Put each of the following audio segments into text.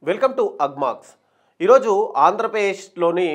Welcome to Agmax. ఈరోజు ఆంధ్రప్రదేశ్లోని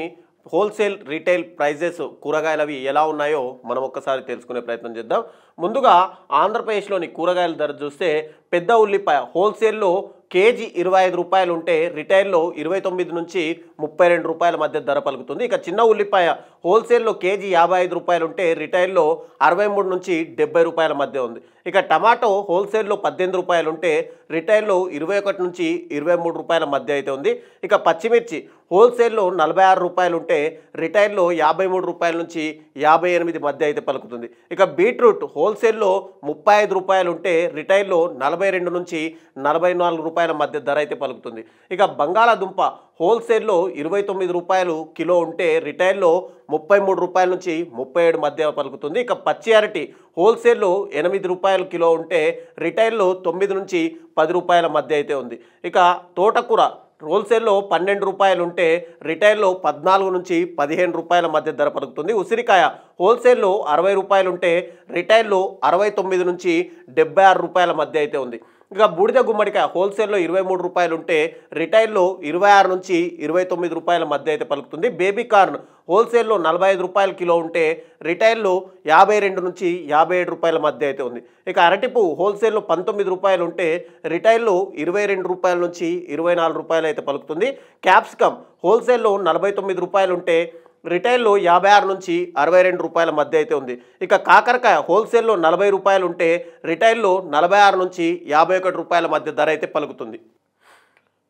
wholesale retail prices కూరగాయలవి ఎలా ఉన్నాయో మనం ఒక్కసారి తెలుసుకునే ప్రయత్నం చేద్దాం. ముందుగా ఆంధ్రప్రదేశ్లోని కూరగాయల ధర చూస్తే పెద్ద ఉల్లిపాయ హోల్సేల్లో కేజీ 25 రూపాయలు ఉంటే రిటైల్లో 29 నుంచి 32 రూపాయల మధ్య ధర పలుకుతుంది. ఇక చిన్న ఉల్లిపాయ హోల్సేల్లో కేజీ 55 రూపాయలు ఉంటే రిటైల్లో 63 నుంచి 70 రూపాయల మధ్య ఉంది. ఇక టమాటో హోల్సేల్లో 18 రూపాయలు ఉంటే రిటైల్లో 21 నుంచి 23 రూపాయల మధ్య అయితే ఉంది. ఇక పచ్చిమిర్చి హోల్సేల్లో 46 రూపాయలు ఉంటే రిటైల్లో 53 రూపాయల నుంచి 58 మధ్య అయితే పలుకుతుంది. ఇక బీట్రూట్ హోల్సేల్లో 35 రూపాయలు ఉంటే రిటైల్లో 42 నుంచి 44 రూపాయల మధ్య ధర అయితే పలుకుతుంది. ఇక బంగాళాదుంప హోల్సేల్లో 29 రూపాయలు కిలో ఉంటే రిటైల్లో 33 రూపాయల నుంచి 37 మధ్య పలుకుతుంది. ఇక పచ్చి అరటి హోల్సేల్లో 8 రూపాయలు కిలో ఉంటే రిటైల్లో 9 నుంచి 10 రూపాయల మధ్య అయితే ఉంది. ఇక తోటకూర హోల్సేల్లో 12 రూపాయలు ఉంటే రిటైల్లో 14 నుంచి 15 రూపాయల మధ్య ధర పలుకుతుంది. ఉసిరికాయ హోల్సేల్లో 60 రూపాయలు ఉంటే రిటైల్లో 69 నుంచి 76 రూపాయల మధ్య అయితే ఉంది. ఇక బూడిద గుమ్మడికాయ హోల్సేల్లో 23 రూపాయలు ఉంటే రిటైల్లో 26 నుంచి 29 రూపాయల మధ్య అయితే పలుకుతుంది. బేబీ కార్న్ హోల్సేల్లో 45 రూపాయల కిలో ఉంటే రిటైల్లో 52 నుంచి 57 రూపాయల మధ్య అయితే ఉంది. ఇక అరటిపువ్వు హోల్సేల్లో 19 రూపాయలు ఉంటే రిటైల్లో 22 రూపాయల నుంచి 24 రూపాయలు అయితే పలుకుతుంది. క్యాప్సికమ్ హోల్సేల్లో 49 రూపాయలు ఉంటే రిటైల్లో 56 నుంచి 62 రూపాయల మధ్య అయితే ఉంది. ఇక కాకరకాయ హోల్సేల్లో 40 రూపాయలు ఉంటే రిటైల్లో 46 నుంచి 51 రూపాయల మధ్య ధర అయితే పలుకుతుంది.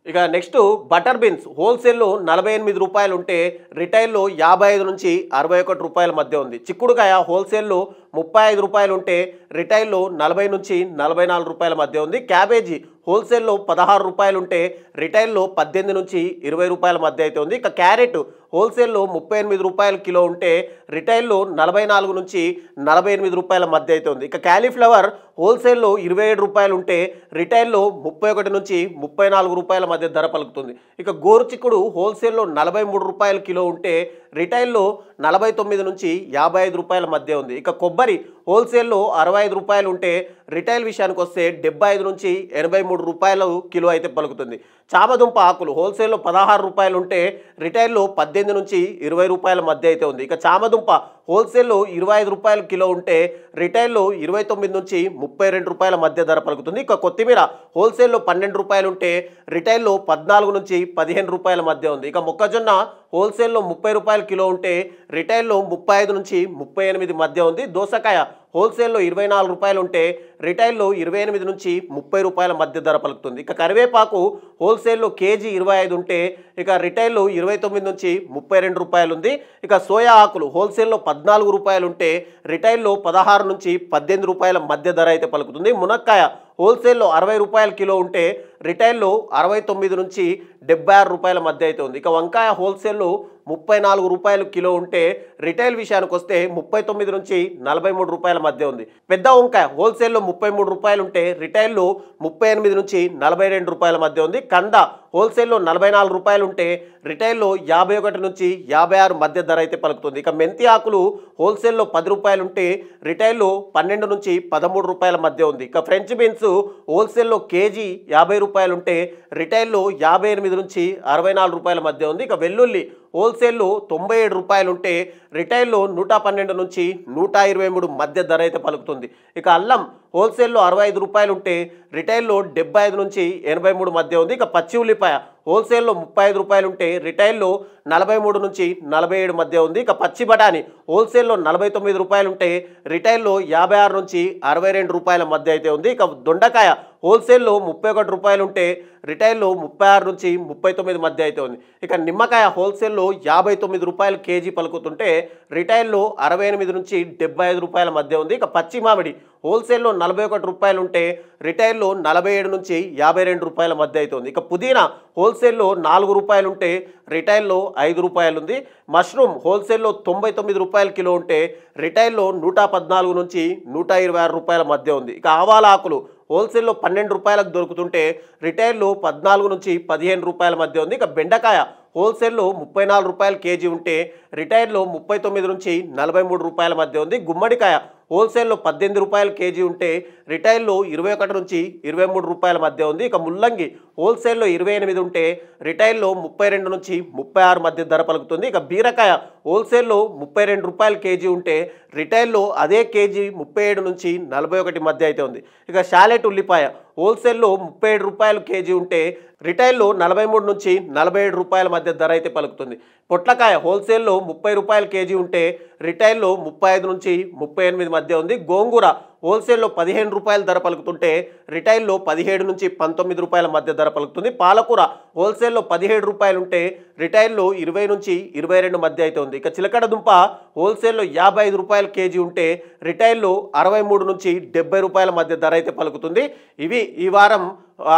ఇక నెక్స్ట్ బటర్ బీన్స్ హోల్సేల్లో 48 రూపాయలు ఉంటే రిటైల్లో 55 నుంచి 61 రూపాయల మధ్య ఉంది. చిక్కుడుకాయ హోల్సేల్లో 35 రూపాయలు ఉంటే రిటైల్లో 40 నుంచి 44 రూపాయల మధ్య ఉంది. క్యాబేజీ హోల్సేల్లో 16 రూపాయలు ఉంటే రిటైల్లో 18 నుంచి 20 రూపాయల మధ్య అయితే ఉంది. ఇక క్యారెట్ హోల్సేల్లో 38 రూపాయలు కిలో ఉంటే రిటైల్లో 44 నుంచి 48 రూపాయల మధ్య అయితే ఉంది. ఇక క్యాలీఫ్లవర్ హోల్సేల్లో 27 రూపాయలు ఉంటే రిటైల్లో 31 నుంచి 34 రూపాయల మధ్య ధర పలుకుతుంది. ఇక గోరుచిక్కుడు హోల్సేల్లో 43 రూపాయలు కిలో ఉంటే రిటైల్లో 49 నుంచి 55 రూపాయల మధ్య ఉంది. ఇక కొబ్బరి హోల్సేల్లో 65 రూపాయలు ఉంటే రిటైల్ విషయానికి వస్తే 75 నుంచి 83 రూపాయలు కిలో అయితే పలుకుతుంది. చామదుంప ఆకులు హోల్సేల్లో 16 రూపాయలు ఉంటే రిటైల్లో 18 నుంచి 20 రూపాయల మధ్య అయితే ఉంది. ఇక చామదుంప హోల్సేల్లో 25 రూపాయలు కిలో ఉంటే రిటైల్లో 29 నుంచి 32 రూపాయల మధ్య ధర పలుకుతుంది. ఇక కొత్తిమీర హోల్సేల్లో 12 రూపాయలు ఉంటే రిటైల్లో 14 నుంచి 15 రూపాయల మధ్య ఉంది. ఇక మొక్కజొన్న హోల్సేల్లో 30 రూపాయలు కిలో ఉంటే రిటైల్లో 35 నుంచి 38 మధ్య ఉంది. దోసకాయ హోల్సేల్లో 24 రూపాయలు ఉంటే రిటైల్లో 28 నుంచి 30 రూపాయల మధ్య ధర పలుకుతుంది. ఇక కరివేపాకు హోల్సేల్లో కేజీ 25 ఉంటే ఇక రిటైల్లో 29 నుంచి 32 రూపాయలు ఉంది. ఇక సోయా ఆకులు హోల్సేల్లో 14 రూపాయలు ఉంటే రిటైల్లో 16 నుంచి 18 రూపాయల మధ్య ధర అయితే పలుకుతుంది. మునక్కాయ హోల్సేల్లో 60 రూపాయల కిలో ఉంటే రిటైల్లో 69 నుంచి 76 రూపాయల మధ్య అయితే ఉంది. ఇక వంకాయ హోల్సేల్లో 34 రూపాయలు కిలో ఉంటే రిటైల్ విషయానికి వస్తే 39 నుంచి 43 రూపాయల మధ్య ఉంది. పెద్ద వంకాయ హోల్సేల్లో 33 రూపాయలు ఉంటే రిటైల్లో 38 నుంచి 42 రూపాయల మధ్య ఉంది. కంద హోల్సేల్లో 44 రూపాయలు ఉంటే రిటైల్లో 51 నుంచి 56 మధ్య ధర అయితే పలుకుతుంది. ఇక మెంతి ఆకులు హోల్సేల్లో 10 రూపాయలు ఉంటే రిటైల్లో 12 నుంచి 13 రూపాయల మధ్య ఉంది. ఇక ఫ్రెంచ్ బీన్స్ హోల్సేల్లో కేజీ 50 రూపాయలు ఉంటే రిటైల్లో 58 నుంచి 64 రూపాయల మధ్య ఉంది. ఇక వెల్లుల్లి హోల్సేల్లో 97 రూపాయలు ఉంటే రిటైల్లో 112 నుంచి 123 మధ్య ధర అయితే పలుకుతుంది. ఇక అల్లం హోల్సేల్లో 65 రూపాయలు ఉంటే రిటైల్లో 75 నుంచి 83 మధ్య ఉంది. ఇక పచ్చి ఉల్లిపాయ హోల్సేల్లో 35 రూపాయలు ఉంటే రిటైల్లో 43 నుంచి 47 మధ్య ఉంది. ఇక పచ్చి బఠానీ హోల్సేల్లో 49 రూపాయలు ఉంటే రిటైల్లో 56 నుంచి 62 రూపాయల మధ్య అయితే ఉంది. ఇక దొండకాయ హోల్సేల్లో 31 రూపాయలు ఉంటే రిటైల్లో 36 నుంచి 39 మధ్య అయితే ఉంది. ఇక నిమ్మకాయ హోల్సేల్లో 59 రూపాయలు కేజీ పలుకుతుంటే రిటైల్లో 68 నుంచి 75 రూపాయల మధ్య ఉంది. ఇక పచ్చి మామిడి హోల్సేల్లో 41 రూపాయలు ఉంటే రిటైల్లో 47 నుంచి 52 రూపాయల మధ్య అయితే ఉంది. ఇక పుదీనా హోల్సేల్లో 4 రూపాయలు ఉంటే రిటైల్లో 5 రూపాయలు ఉంది. మష్రూమ్ హోల్సేల్లో 99 రూపాయల కిలో ఉంటే రిటైల్లో 114 నుంచి 126 రూపాయల మధ్య ఉంది. ఇక ఆవాల ఆకులు హోల్సేల్లో 12 రూపాయలకు దొరుకుతుంటే రిటైల్లో 14 నుంచి 15 రూపాయల మధ్య ఉంది. ఇక బెండకాయ హోల్సేల్లో 34 రూపాయలు కేజీ ఉంటే రిటైల్లో 39 నుంచి 43 రూపాయల మధ్య ఉంది. గుమ్మడికాయ హోల్సేల్లో 18 రూపాయలు కేజీ ఉంటే రిటైల్లో 21 నుంచి 23 రూపాయల మధ్య ఉంది. ఇక ముల్లంగి హోల్సేల్లో 28 ఉంటే రిటైల్లో 32 నుంచి 36 మధ్య ధర పలుకుతుంది. ఇక బీరకాయ హోల్సేల్లో 32 రూపాయలు కేజీ ఉంటే రిటైల్లో అదే కేజీ 37 నుంచి 41 మధ్య అయితే ఉంది. ఇక షాలెట్ ఉల్లిపాయ హోల్సేల్లో 37 రూపాయలు కేజీ ఉంటే రిటైల్లో 43 నుంచి 47 రూపాయల మధ్య ధర అయితే పలుకుతుంది. పొట్లకాయ హోల్సేల్లో 30 రూపాయలు కేజీ ఉంటే రిటైల్లో 35 నుంచి 38 మధ్య ఉంది. గోంగూర హోల్సేల్లో 15 రూపాయల ధర పలుకుతుంటే రిటైల్లో 17 నుంచి 19 రూపాయల మధ్య ధర పలుకుతుంది. పాలకూర హోల్సేల్లో 17 రూపాయలు ఉంటే రిటైల్లో 20 నుంచి 22 మధ్య అయితే ఉంది. ఇక చిలకడ దుంప హోల్సేల్లో 55 రూపాయలు కేజీ ఉంటే రిటైల్లో 63 నుంచి 70 రూపాయల మధ్య ధర అయితే పలుకుతుంది. ఇవి ఈ వారం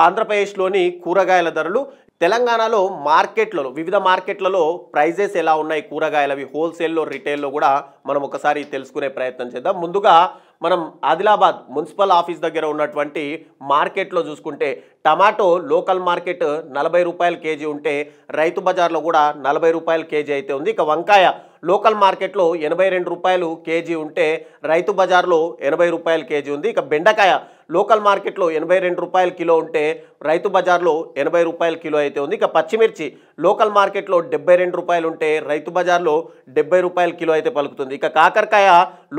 ఆంధ్రప్రదేశ్లోని కూరగాయల ధరలు. తెలంగాణలో మార్కెట్లలో వివిధ మార్కెట్లలో ప్రైజెస్ ఎలా ఉన్నాయి కూరగాయలవి హోల్సేల్లో రిటైల్లో కూడా మనం ఒకసారి తెలుసుకునే ప్రయత్నం చేద్దాం. ముందుగా మనం ఆదిలాబాద్ మున్సిపల్ ఆఫీస్ దగ్గర ఉన్నటువంటి మార్కెట్లో చూసుకుంటే టమాటో లోకల్ మార్కెట్ 40 రూపాయలు కేజీ ఉంటే రైతు బజార్లో కూడా 40 రూపాయలు కేజీ అయితే ఉంది. ఇక వంకాయ లోకల్ మార్కెట్లో 82 రూపాయలు కేజీ ఉంటే రైతు బజార్లో 80 రూపాయలు కేజీ ఉంది. ఇక బెండకాయ లోకల్ మార్కెట్లో 82 రూపాయలు కిలో ఉంటే రైతు బజార్లో 80 రూపాయలు కిలో అయితే ఉంది. ఇక పచ్చిమిర్చి లోకల్ మార్కెట్లో 72 రూపాయలు ఉంటే రైతు బజార్లో 70 రూపాయలు కిలో అయితే పలుకుతుంది. ఇక కాకరకాయ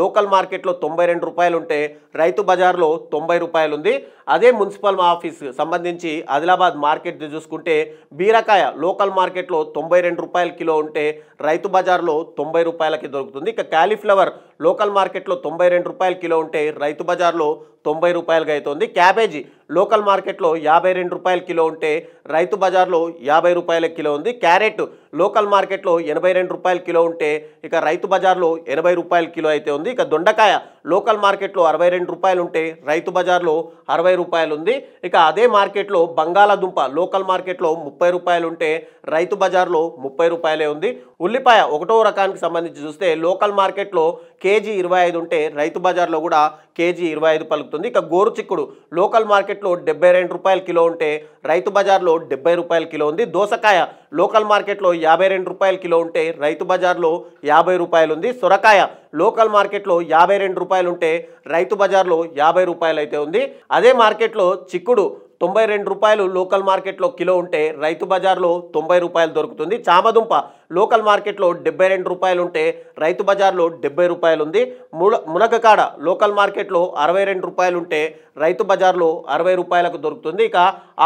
లోకల్ మార్కెట్లో 92 రూపాయలు ఉంటే రైతు బజార్లో 90 రూపాయలు ఉంది. అదే మున్సిపల్ ఆఫీస్ సంబంధించి ఆదిలాబాద్ మార్కెట్ చూసుకుంటే బీరకాయ లోకల్ మార్కెట్లో 92 రూపాయలు కిలో ఉంటే రైతు బజార్లో 90 రూపాయలకి దొరుకుతుంది. ఇక క్యాలీఫ్లవర్ లోకల్ మార్కెట్లో 92 రూపాయలు కిలో ఉంటే రైతు బజార్లో 90 రూపాయలుగా అవుతుంది. క్యాబేజీ లోకల్ మార్కెట్లో 52 రూపాయలు కిలో ఉంటే రైతు బజార్లో 50 రూపాయల కిలో ఉంది. క్యారెట్ లోకల్ మార్కెట్లో 82 రూపాయలు కిలో ఉంటే ఇక రైతు బజార్లో 80 రూపాయల కిలో అయితే ఉంది. ఇక దొండకాయ లోకల్ మార్కెట్లో 62 రూపాయలు ఉంటే రైతు బజార్లో 60 రూపాయలు ఉంది. ఇక అదే మార్కెట్లో బంగాళాదుంప లోకల్ మార్కెట్లో 30 రూపాయలు ఉంటే రైతు బజార్లో 30 రూపాయలే ఉంది. ఉల్లిపాయ ఒకటో రకానికి సంబంధించి చూస్తే లోకల్ మార్కెట్లో కేజీ 25 ఉంటే రైతు బజార్లో కూడా కేజీ 25 పలుకుతుంది. ఇక గోరు చిక్కుడు లోకల్ మార్కెట్లో 72 రూపాయలు కిలో ఉంటే రైతు బజార్లో 70 రూపాయల కిలో ఉంది. దోసకాయ లోకల్ మార్కెట్లో 52 రూపాయలు కిలో ఉంటే రైతు బజార్లో 50 రూపాయలు ఉంది. సొరకాయ లోకల్ మార్కెట్లో 52 రూపాయలు ఉంటే రైతు బజార్లో 50 రూపాయలు అయితే ఉంది. అదే మార్కెట్లో చిక్కుడు 92 రూపాయలు లోకల్ మార్కెట్లో కిలో ఉంటే రైతు బజార్లో 90 రూపాయలు దొరుకుతుంది. చామదుంప లోకల్ మార్కెట్లో 72 రూపాయలు ఉంటే రైతు బజార్లో 70 రూపాయలు ఉంది. మునగకాడ లోకల్ మార్కెట్లో 62 రూపాయలు ఉంటే రైతు బజార్లో 60 రూపాయలకు దొరుకుతుంది. ఇక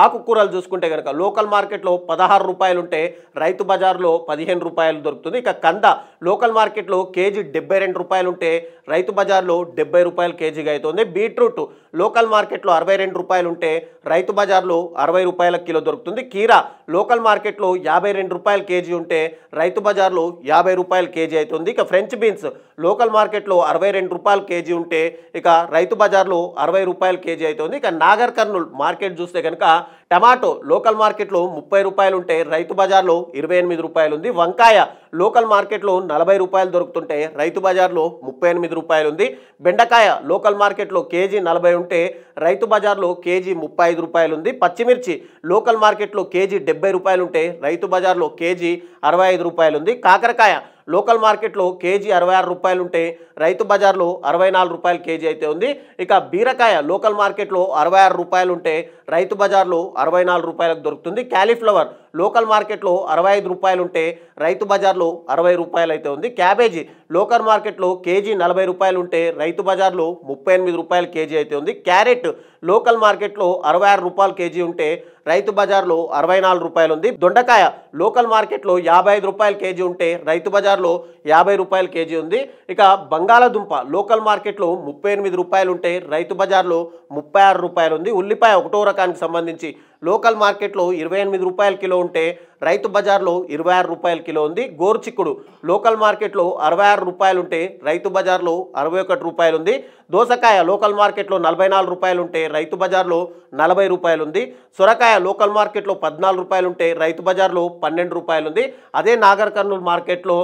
ఆకుకూరలు చూసుకుంటే కనుక లోకల్ మార్కెట్లో 16 రూపాయలు ఉంటే రైతు బజార్లో 15 రూపాయలు దొరుకుతుంది. ఇక కంద లోకల్ మార్కెట్లో కేజీ 72 రూపాయలు ఉంటే రైతు బజార్లో 70 రూపాయలు కేజీగా అవుతుంది. బీట్రూట్ లోకల్ మార్కెట్లో 62 రూపాయలు ఉంటే రైతు బజార్లో 60 రూపాయల కిలో దొరుకుతుంది. కీరా లోకల్ మార్కెట్లో 52 రూపాయలు కేజీ ఉంటే రైతు బజార్లో 50 రూపాయలు కేజీ అవుతుంది. ఇక ఫ్రెంచ్ బీన్స్ లోకల్ మార్కెట్లో 62 రూపాయలు కేజీ ఉంటే ఇక రైతు బజార్లో 60 రూపాయలు కేజీ అవుతుంది. ఇక నాగర్ కర్నూల్ మార్కెట్ చూస్తే కనుక టమాటో లోకల్ మార్కెట్లో 30 రూపాయలు ఉంటే రైతు బజార్లో 28 రూపాయలు ఉంది. వంకాయ లోకల్ మార్కెట్లో 40 రూపాయలు దొరుకుతుంటే రైతు బజార్లో 38 రూపాయలు ఉంది. బెండకాయ లోకల్ మార్కెట్లో కేజీ 40 ఉంటే రైతు బజార్లో కేజీ 35 రూపాయలు ఉంది. పచ్చిమిర్చి లోకల్ మార్కెట్లో కేజీ 70 రూపాయలు ఉంటే రైతు బజార్లో కేజీ 65 రూపాయలు ఉంది. కాకరకాయ లోకల్ మార్కెట్లో కేజీ 66 రూపాయలు ఉంటే రైతు బజార్లో 64 రూపాయలు కేజీ అయితే ఉంది. ఇక బీరకాయ లోకల్ మార్కెట్లో 66 రూపాయలు ఉంటే రైతు బజార్లో 64 రూపాయలకు దొరుకుతుంది. క్యాలీఫ్లవర్ లోకల్ మార్కెట్లో 65 రూపాయలు ఉంటే రైతు బజార్లో 60 రూపాయలు అయితే ఉంది. క్యాబేజీ లోకల్ మార్కెట్లో కేజీ 40 రూపాయలు ఉంటే రైతు బజార్లో 38 రూపాయలు కేజీ అయితే ఉంది. క్యారెట్ లోకల్ మార్కెట్లో 66 రూపాయలు కేజీ ఉంటే రైతు బజార్లో 64 రూపాయలు ఉంది. దొండకాయ లోకల్ మార్కెట్లో 55 రూపాయలు కేజీ ఉంటే రైతు బజార్లో 50 రూపాయలు కేజీ ఉంది. ఇక బంగాళాదుంప లోకల్ మార్కెట్లో 38 రూపాయలు ఉంటే రైతు బజార్లో 36 రూపాయలు ఉంది. ఉల్లిపాయ ఒకటో రకానికి సంబంధించి లోకల్ మార్కెట్లో 28 రూపాయల కిలో ఉంటే రైతు బజార్లో 26 రూపాయల కిలో ఉంది. గోరుచిక్కుడు లోకల్ మార్కెట్లో 66 రూపాయలు ఉంటే రైతు బజార్లో 61 రూపాయలు ఉంది. దోసకాయ లోకల్ మార్కెట్లో 44 రూపాయలు ఉంటే రైతు బజార్లో 40 రూపాయలు ఉంది. సొరకాయ లోకల్ మార్కెట్లో 14 రూపాయలు ఉంటే రైతు బజార్లో 12 రూపాయలు ఉంది. అదే నాగర్ కర్నూల్ మార్కెట్లో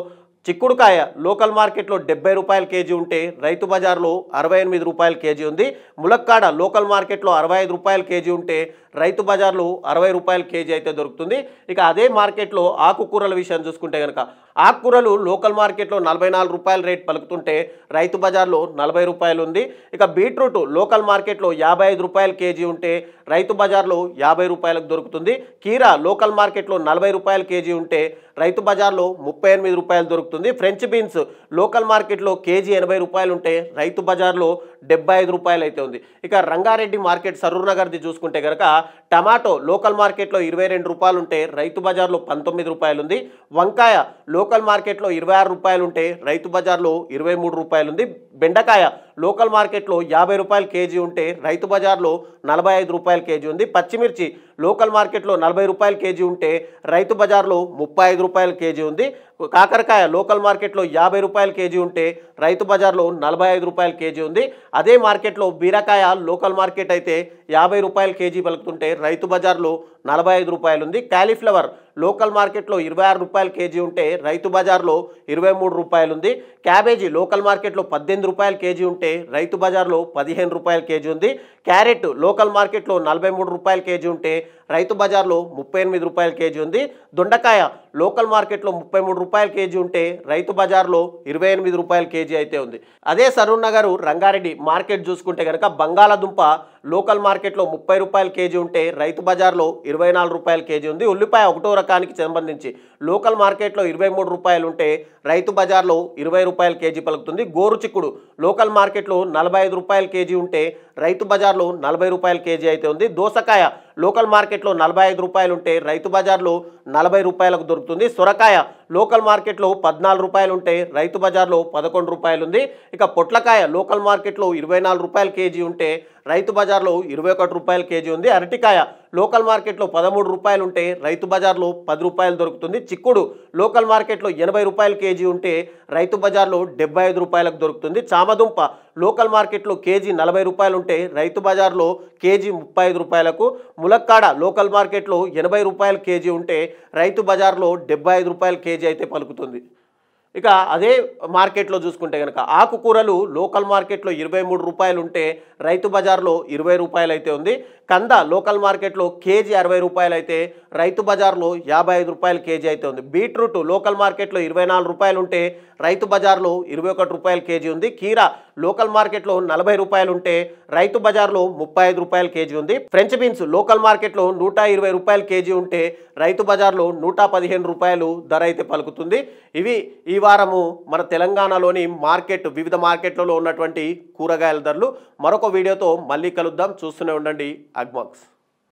చిక్కుడుకాయ లోకల్ మార్కెట్లో 70 రూపాయల కేజీ ఉంటే రైతు బజార్లో 68 రూపాయల కేజీ ఉంది. ములక్కాడ లోకల్ మార్కెట్లో 65 రూపాయల కేజీ ఉంటే రైతు బజార్లో 60 రూపాయల కేజీ అయితే దొరుకుతుంది. ఇక అదే మార్కెట్లో ఆకుకూరల విషయం చూసుకుంటే కనుక ఆకుకూరలు లోకల్ మార్కెట్లో 44 రూపాయల రేట్ పలుకుతుంటే రైతు బజార్లో 40 రూపాయలు ఉంది. ఇక బీట్రూట్ లోకల్ మార్కెట్లో 55 రూపాయల కేజీ ఉంటే రైతు బజార్లో 50 రూపాయలకు దొరుకుతుంది. కీరా లోకల్ మార్కెట్లో 40 రూపాయల కేజీ ఉంటే రైతు బజార్లో 38 రూపాయలు దొరుకుతుంది. ఫ్రెంచ్ బీన్స్ లోకల్ మార్కెట్లో కేజీ 80 రూపాయలు ఉంటే రైతు బజార్లో 75 రూపాయలు అయితే ఉంది. ఇక రంగారెడ్డి మార్కెట్ సరూర్ నగర్ది చూసుకుంటే కనుక టమాటో లోకల్ మార్కెట్లో 22 రూపాయలు ఉంటే రైతు బజార్లో 19 రూపాయలు ఉంది. వంకాయ లోకల్ మార్కెట్లో 26 రూపాయలు ఉంటే రైతు బజార్లో 23 రూపాయలు ఉంది. బెండకాయ లోకల్ మార్కెట్లో 50 రూపాయలు కేజీ ఉంటే రైతు బజార్లో 45 రూపాయల కేజీ ఉంది. పచ్చిమిర్చి లోకల్ మార్కెట్లో 40 రూపాయల కేజీ ఉంటే రైతు బజార్లో 35 రూపాయల కేజీ ఉంది. కాకరకాయ లోకల్ మార్కెట్లో 50 రూపాయల కేజీ ఉంటే రైతు బజార్లో 45 రూపాయల కేజీ ఉంది. అదే మార్కెట్లో బీరకాయ లోకల్ మార్కెట్ అయితే 50 రూపాయల కేజీ పలుకుతుంటే రైతు బజార్లో 45 రూపాయలు ఉంది. కాలీఫ్లవర్ లోకల్ మార్కెట్లో 26 రూపాయల కేజీ ఉంటే రైతు బజార్లో 23 రూపాయలు ఉంది. క్యాబేజీ లోకల్ మార్కెట్లో 18 రూపాయల కేజీ ఉంటే రైతు బజార్లో 15 రూపాయల కేజీ ఉంది. క్యారెట్ లోకల్ మార్కెట్లో 43 రూపాయల కేజీ ఉంటే రైతు బజార్లో 38 రూపాయల కేజీ ఉంది. దొండకాయ లోకల్ మార్కెట్లో 33 రూపాయల కేజీ ఉంటే రైతు బజార్లో 28 రూపాయల కేజీ అయితే ఉంది. అదే సరూర్ నగర్ రంగారెడ్డి మార్కెట్ చూసుకుంటే కనుక బంగాళాదుంప లోకల్ మార్కెట్లో 30 రూపాయల కేజీ ఉంటే రైతు బజార్లో 24 రూపాయల కేజీ ఉంది. ఉల్లిపాయ ఒకటో రకానికి సంబంధించి లోకల్ మార్కెట్లో 23 రూపాయలు ఉంటే రైతు బజార్లో 20 రూపాయల కేజీ పలుకుతుంది. గోరు చిక్కుడు లోకల్ మార్కెట్లో 45 రూపాయల కేజీ ఉంటే రైతు బజార్లో 40 రూపాయల కేజీ అయితే ఉంది. దోసకాయ లోకల్ మార్కెట్లో 45 రూపాయలు ఉంటే రైతు బజార్లో 40 రూపాయలకు దొరుకుతుంది. సొరకాయ లోకల్ మార్కెట్లో 14 రూపాయలు ఉంటే రైతు బజార్లో 11 రూపాయలు ఉంది. ఇక పొట్లకాయ లోకల్ మార్కెట్లో 24 రూపాయల కేజీ ఉంటే రైతు బజార్లో 21 రూపాయల కేజీ ఉంది. అరటికాయ లోకల్ మార్కెట్లో 13 రూపాయలు ఉంటే రైతు బజార్లో 10 రూపాయలు దొరుకుతుంది. చిక్కుడు లోకల్ మార్కెట్లో 80 రూపాయల కేజీ ఉంటే రైతు బజార్లో 75 రూపాయలకు దొరుకుతుంది. చామదుంప లోకల్ మార్కెట్లో కేజీ 40 రూపాయలు ఉంటే రైతు బజార్లో కేజీ 35 రూపాయలకు. ములక్కాడ లోకల్ మార్కెట్లో 80 రూపాయల కేజీ ఉంటే రైతు బజార్లో 75 రూపాయల కేజీ అయితే పలుకుతుంది. ఇక అదే మార్కెట్లో చూసుకుంటే కనుక ఆకుకూరలు లోకల్ మార్కెట్లో 23 రూపాయలు ఉంటే రైతు బజార్లో 20 రూపాయలు అయితే ఉంది. కంద లోకల్ మార్కెట్లో కేజీ 60 రూపాయలు అయితే రైతు బజార్లో 55 రూపాయల కేజీ అయితే ఉంది. బీట్రూట్ లోకల్ మార్కెట్లో 24 రూపాయలు ఉంటే రైతు బజార్లో 21 రూపాయల కేజీ ఉంది. కీరా లోకల్ మార్కెట్లో 40 రూపాయలు ఉంటే రైతు బజార్లో 35 రూపాయల కేజీ ఉంది. ఫ్రెంచ్ బీన్స్ లోకల్ మార్కెట్లో 120 రూపాయల కేజీ ఉంటే రైతు బజార్లో 115 రూపాయలు ధర అయితే పలుకుతుంది. ఇవి ఈ వారము మన తెలంగాణలోని వివిధ మార్కెట్లలో ఉన్నటువంటి కూరగాయల ధరలు. మరొక వీడియోతో మళ్ళీ కలుద్దాం. చూస్తూనే ఉండండి అగ్మాక్స్.